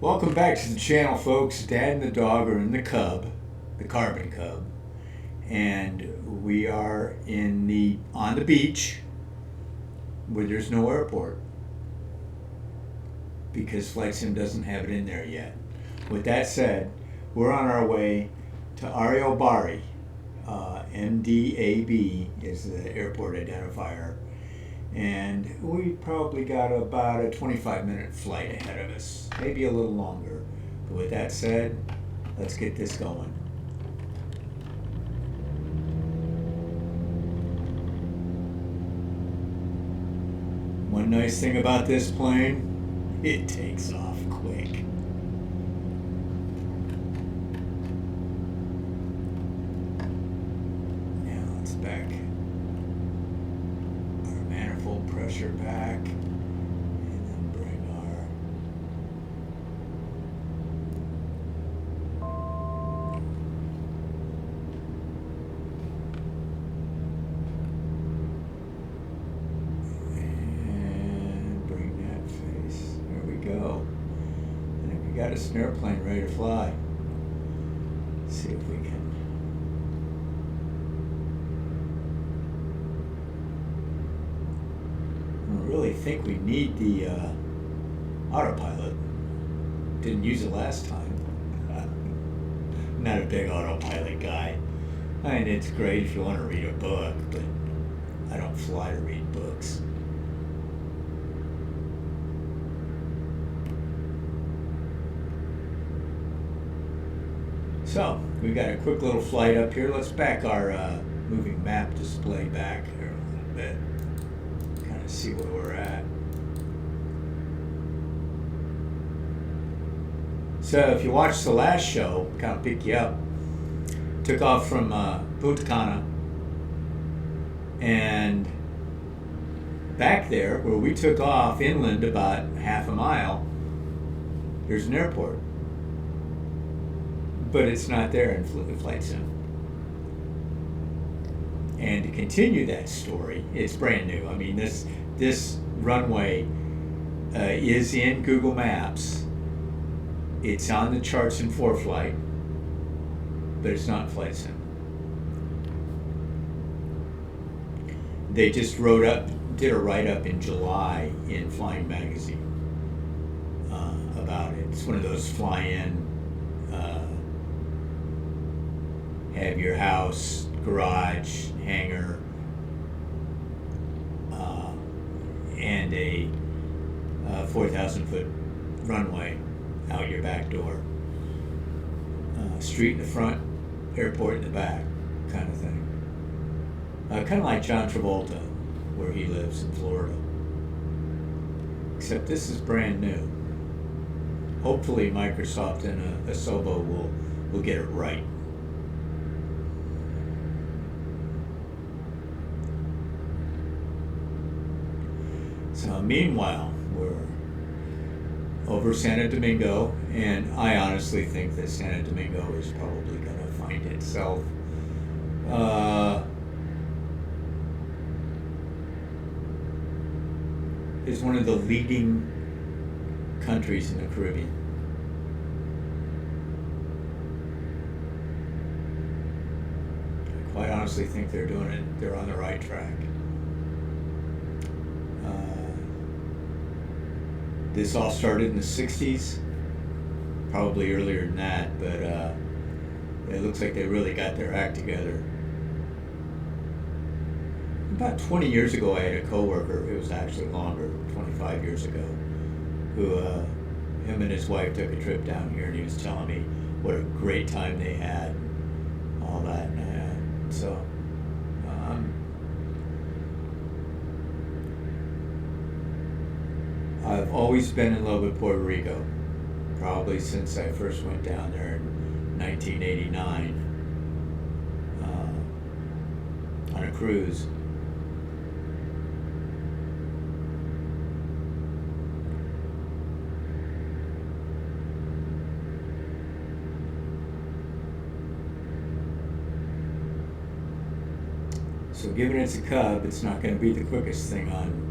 Welcome back to the channel, folks. Dad and the dog are in the Cub, the Carbon Cub, and we are on the beach where there's no airport because Flight Sim doesn't have it in there yet. With that said, we're on our way to Arroyo Barril. MDAB is the airport identifier, and we probably got about a 25-minute flight ahead of us, maybe a little longer. But with that said, let's get this going. One nice thing about this plane, it takes off quick. Now let's back our manifold pressure back, and then bring that face. There we go. I think we got a snare plane ready to fly. Let's see if we can. I really think we need the autopilot. Didn't use it last time. Not a big autopilot guy. I mean, it's great if you want to read a book, but I don't fly to read books. So, we got a quick little flight up here. Let's back our moving map display back here a little bit. Kind of see where we're at. So if you watched the last show, kind of pick you up. Took off from Punta Cana, and back there where we took off inland about half a mile, there's an airport, but it's not there in Flight Sim. And to continue that story, it's brand new. I mean, this runway is in Google Maps. It's on the charts in ForeFlight, but it's not in Flight Sim. They just did a write-up in July in Flying Magazine about it. It's one of those fly-in, have your house, garage, hangar, and a 4,000-foot runway out your back door. Street in the front, airport in the back, kind of thing. Kind of like John Travolta, where he lives in Florida. Except this is brand new. Hopefully Microsoft and Asobo will get it right. So meanwhile, we're over Santo Domingo, and I honestly think that Santo Domingo is probably going to find itself is one of the leading countries in the Caribbean. I quite honestly think they're doing it. They're on the right track. This all started in the 60s, probably earlier than that, but it looks like they really got their act together. About 20 years ago, I had a coworker, it was actually longer, 25 years ago, who, him and his wife took a trip down here, and he was telling me what a great time they had, and all that, and so, I've always been in love with Puerto Rico, probably since I first went down there in 1989 on a cruise. So given it's a Cub, it's not going to be the quickest thing on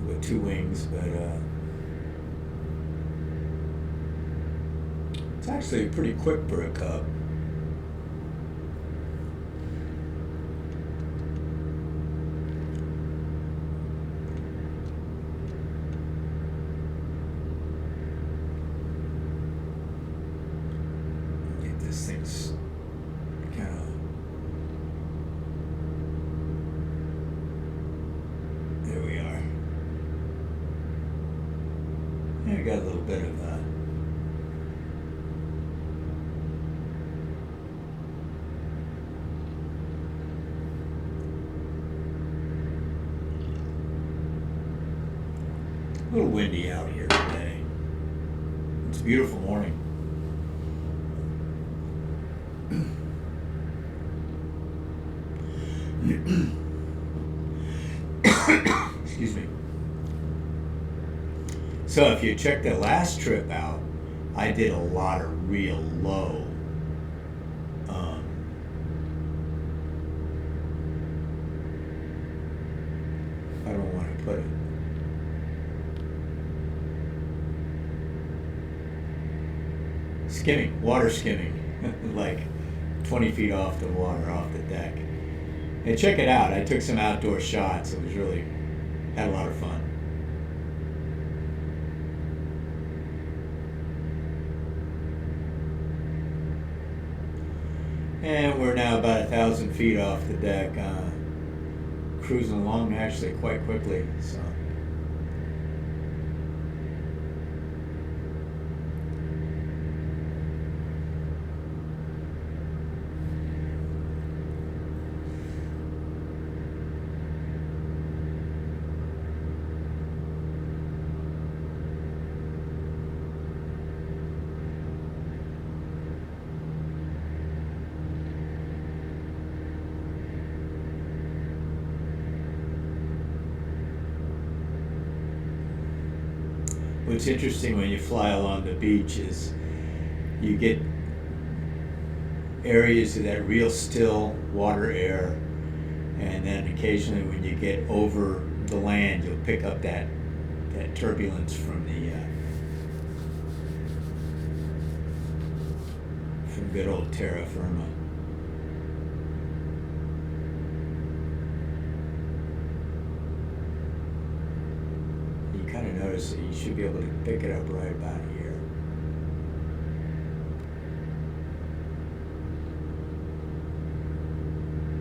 with two wings, but It's actually pretty quick for a cub. Get this thing's kind of... There we are. Yeah, I got a little bit of a little windy out here today. It's a beautiful morning. Excuse me. So if you check the last trip out, I did a lot of real low. I don't want to put it. Skimming, water skimming, like 20 feet off the water, off the deck. And check it out. I took some outdoor shots. It was really, had a lot of fun. And we're now about 1,000 feet off the deck, cruising along actually quite quickly. So. What's interesting when you fly along the beach is you get areas of that real still water air, and then occasionally when you get over the land, you'll pick up that turbulence from the from good old terra firma. Kind of notice that you should be able to pick it up right about here.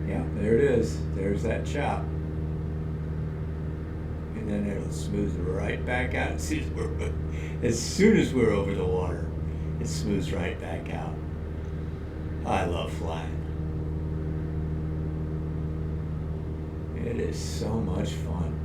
Yeah, there it is. There's that chop. And then it'll smooth right back out. As soon as we're over the water, it smooths right back out. I love flying. It is so much fun.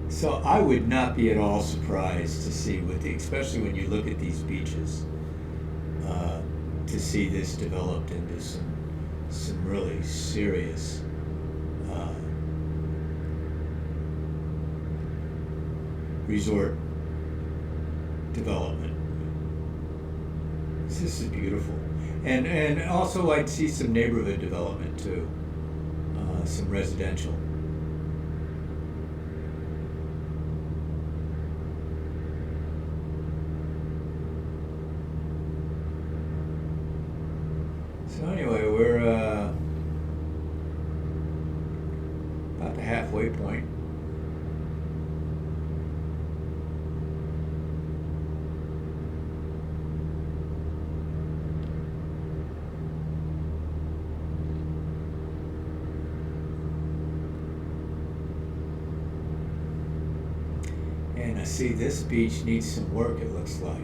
So I would not be at all surprised to see especially when you look at these beaches, to see this developed into some really serious resort development. This is beautiful, and also I'd see some neighborhood development too, some residential. So anyway, we're about the halfway point. And I see this beach needs some work, it looks like.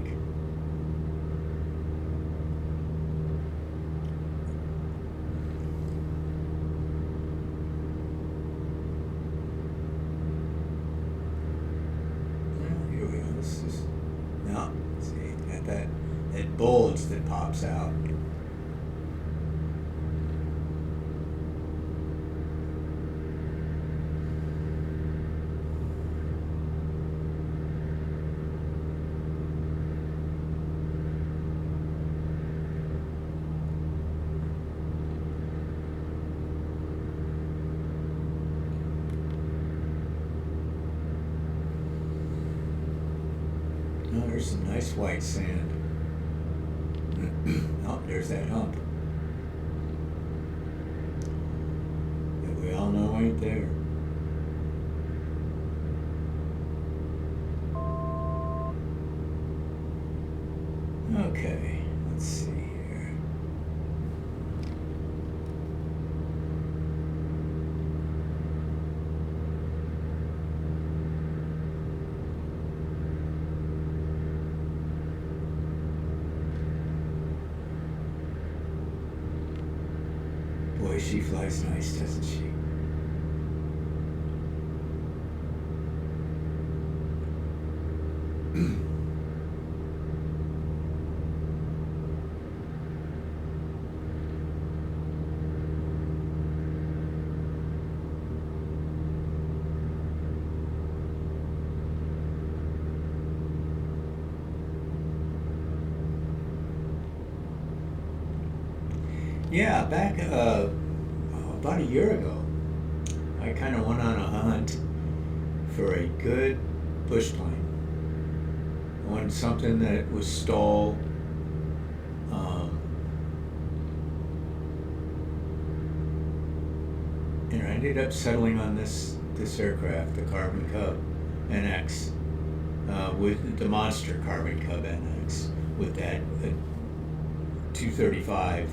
That bulge that pops out. there's some nice white sand. Oh, there's that hump that we all know ain't there. Okay, let's see here. Boy, she flies nice, doesn't she? Yeah, back about a year ago, I kind of went on a hunt for a good bush plane. I wanted something that was stall, and I ended up settling on this aircraft, the Carbon Cub NX, with the monster Carbon Cub NX, with that 235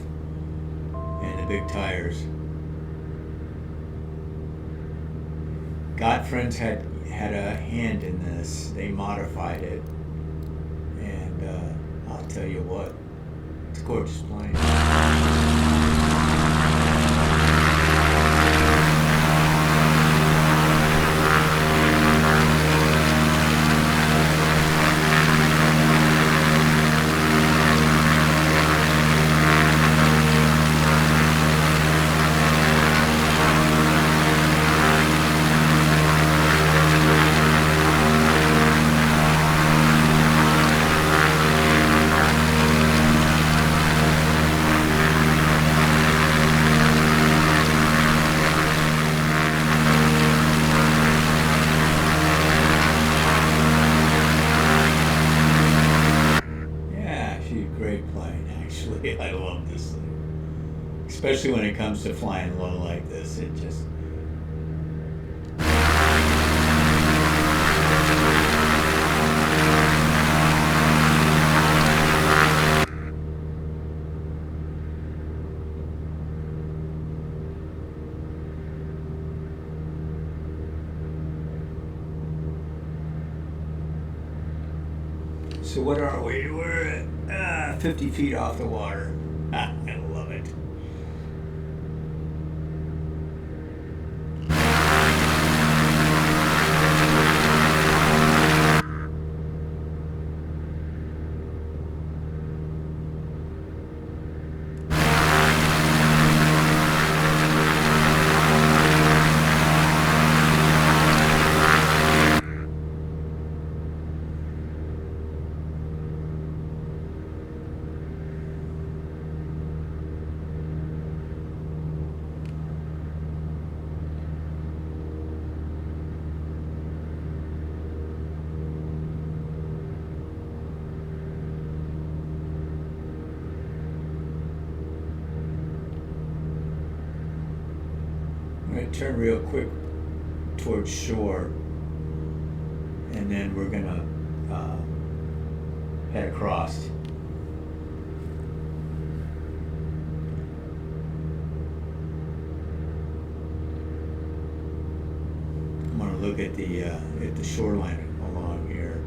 and the big tires. Godfriends had a hand in this. They modified it, and I'll tell you what, it's a gorgeous plane. I love this thing, especially when it comes to flying low like this. It just so what are we? We're at 50 feet off the water. I love it. I'm going to turn real quick towards shore, and then we're going to head across. I'm going to look at the shoreline along here.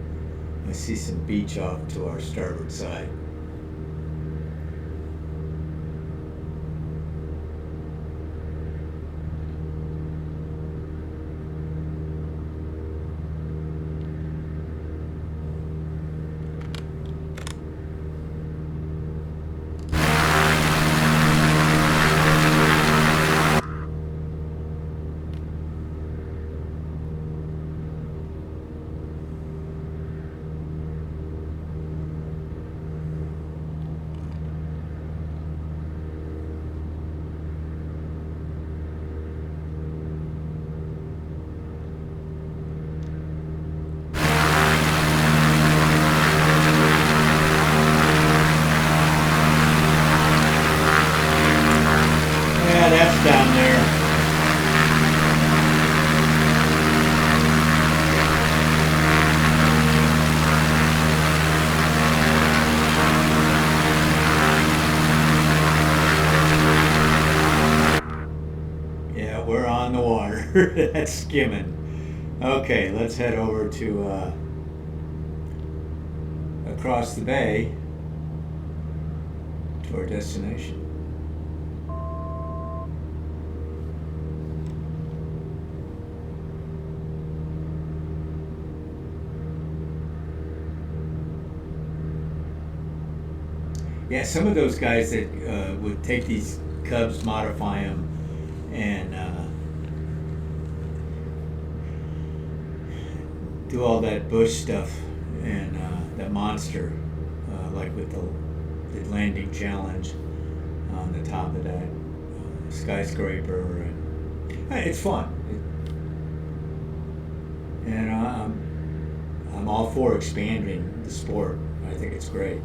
I see some beach off to our starboard side. water. That's skimming. Okay, let's head over to across the bay to our destination. Yeah, some of those guys that would take these Cubs, modify them, and do all that bush stuff and that monster, like with the landing challenge on the top of that skyscraper, and it's fun. And I'm all for expanding the sport. I think it's great.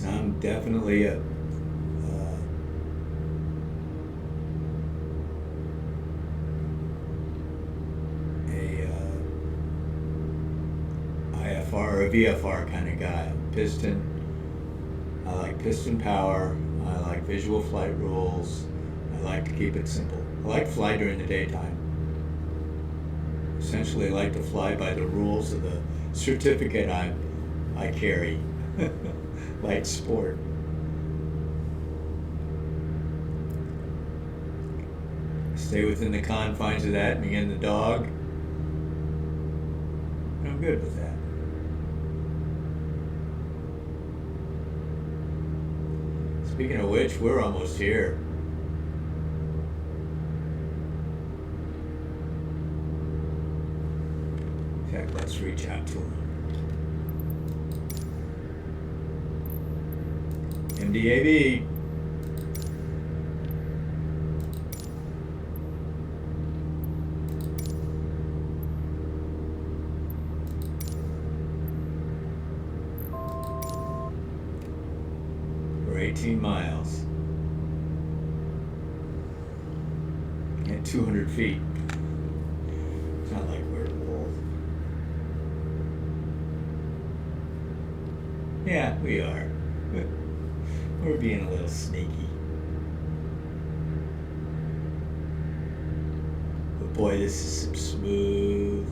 I'm definitely a IFR or a VFR kind of guy. Piston. I like piston power. I like visual flight rules. I like to keep it simple. I like to fly during the daytime. Essentially, I like to fly by the rules of the certificate I carry. Light sport. Stay within the confines of that, me and the dog. I'm good with that. Speaking of which, we're almost here. In fact, let's reach out to him. MDAV. We're 18 miles at 200 feet. It's not like we're at Wolf. Yeah, we are. We're being a little sneaky. But boy, this is some smooth.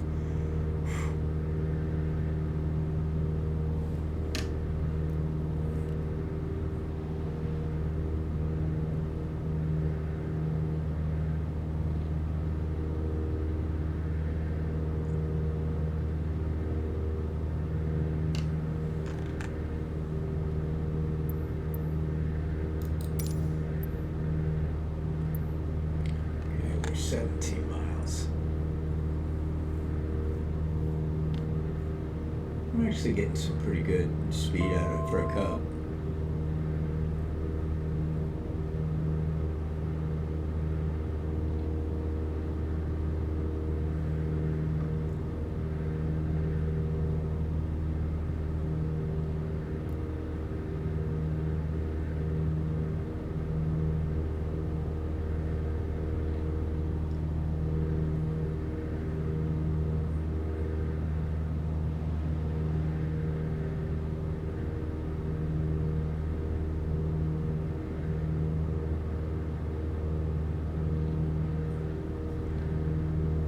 Okay, we're 17 miles. I'm actually getting some pretty good speed out of it for a Cub.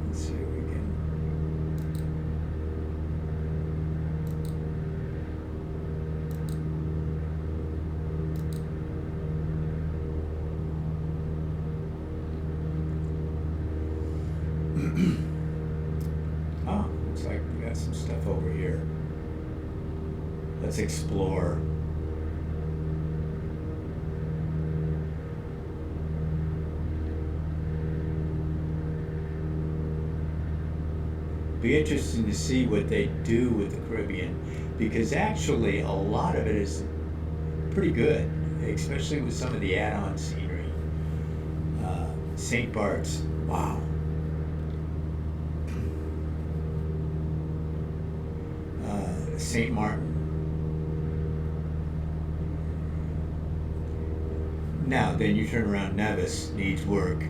Let's see if we can. Oh, looks like we got some stuff over here. Let's explore. Be interesting to see what they do with the Caribbean, because actually a lot of it is pretty good, especially with some of the add-on scenery. St. Bart's, wow. St. Martin. Now, then you turn around, Nevis needs work.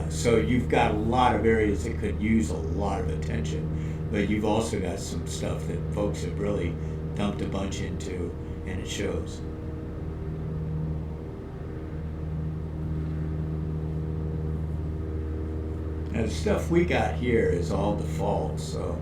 So you've got a lot of areas that could use a lot of attention, but you've also got some stuff that folks have really dumped a bunch into, and it shows. Now the stuff we got here is all default, so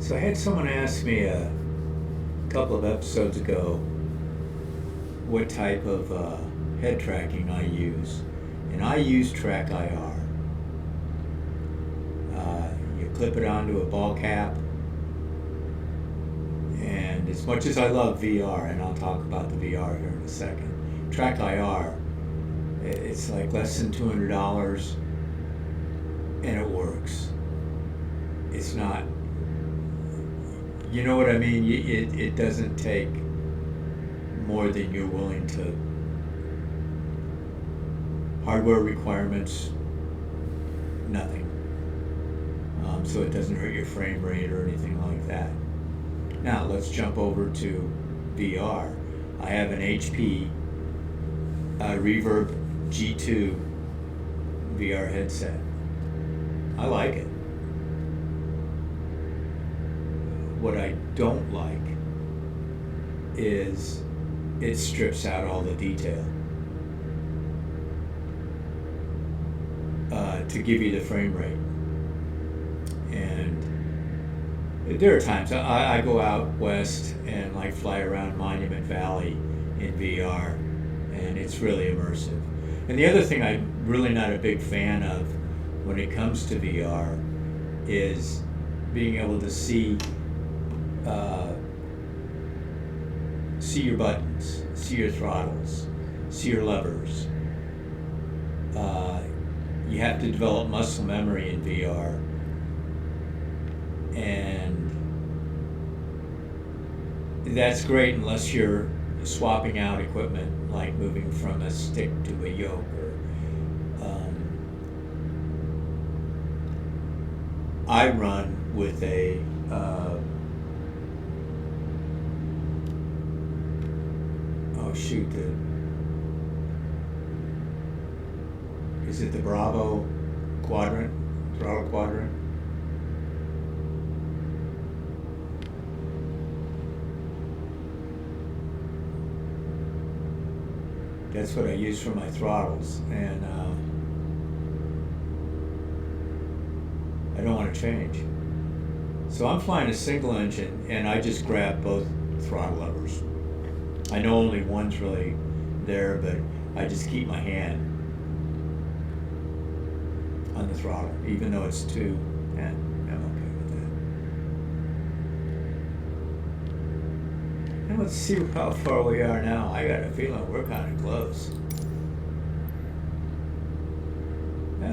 So I had someone ask me a couple of episodes ago what type of head tracking I use, and I use Track IR. You clip it onto a ball cap, and as much as I love VR, and I'll talk about the VR here in a second, Track IR, it's like less than $200, and it works. It's not, you know what I mean? It doesn't take more than you're willing to. Hardware requirements, nothing. So it doesn't hurt your frame rate or anything like that. Now let's jump over to VR. I have an HP Reverb G2 VR headset. I like it. What I don't like is it strips out all the detail to give you the frame rate. And there are times I go out west and like fly around Monument Valley in VR, and it's really immersive. And the other thing I'm really not a big fan of when it comes to VR is being able to see your buttons, see your throttles, see your levers. You have to develop muscle memory in VR, and that's great unless you're swapping out equipment, like moving from a stick to a yoke, or I run with a is it the Bravo quadrant, throttle quadrant? That's what I use for my throttles, and I don't want to change. So I'm flying a single engine, and I just grab both throttle levers. I know only one's really there, but I just keep my hand on the throttle, even though it's two, and I'm okay with that. And let's see how far we are now. I got a feeling we're kind of close.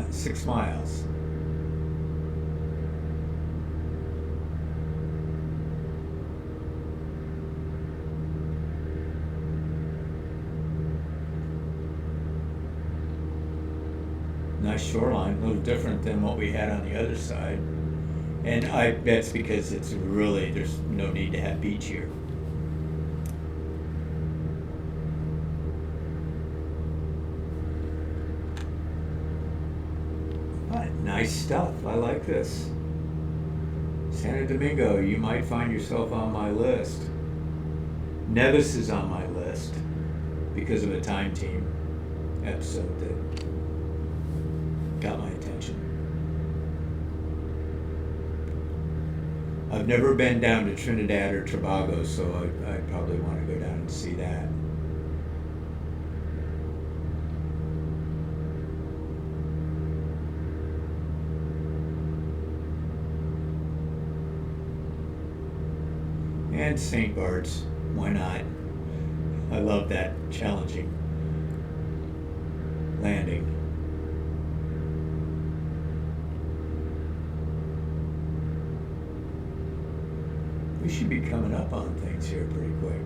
6 miles. Nice shoreline, a little different than what we had on the other side. And I bet it's because it's really, there's no need to have beach here. Nice stuff, I like this. Santo Domingo, you might find yourself on my list. Nevis is on my list because of a Time Team episode that got my attention. I've never been down to Trinidad or Tobago, so I probably want to go down and see that. And St. Bart's, why not? I love that challenging landing. We should be coming up on things here pretty quick.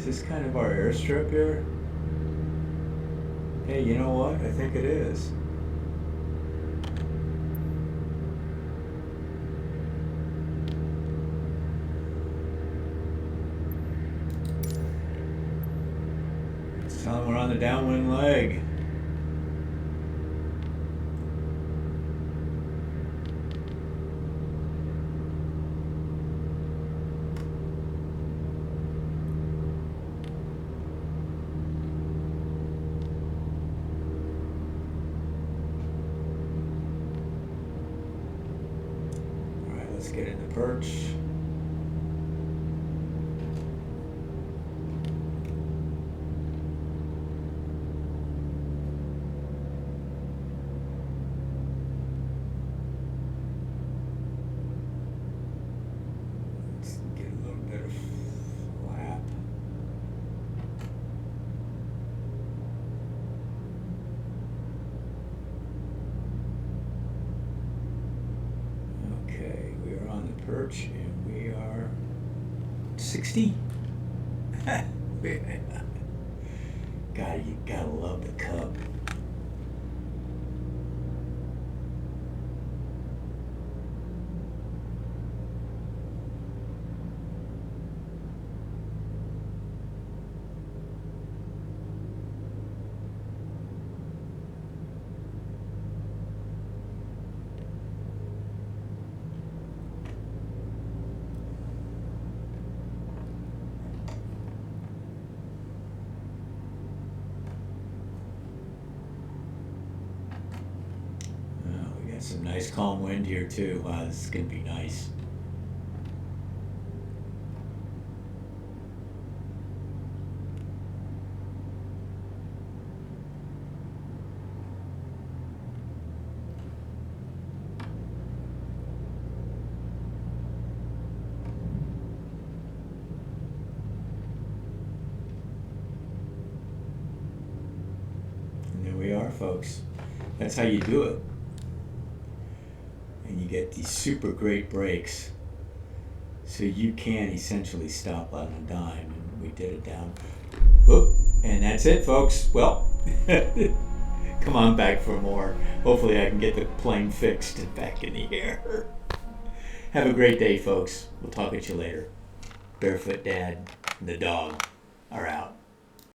Is this kind of our airstrip here? Hey, you know what? I think it is. Let's tell them we're on the downwind leg. Let's get in the perch. Let's get a little bit of flap. Okay, we are on the perch and we are 60. God, you gotta love the Cub. Some nice calm wind here too. Wow, this is gonna be nice. And there we are, folks. That's how you do it. And you get these super great breaks, so you can essentially stop on a dime, and we did it down. Whoop, and that's it, folks. Well, come on back for more. Hopefully I can get the plane fixed and back in the air. Have a great day, folks. We'll talk at you later. Barefoot Dad and the dog are out.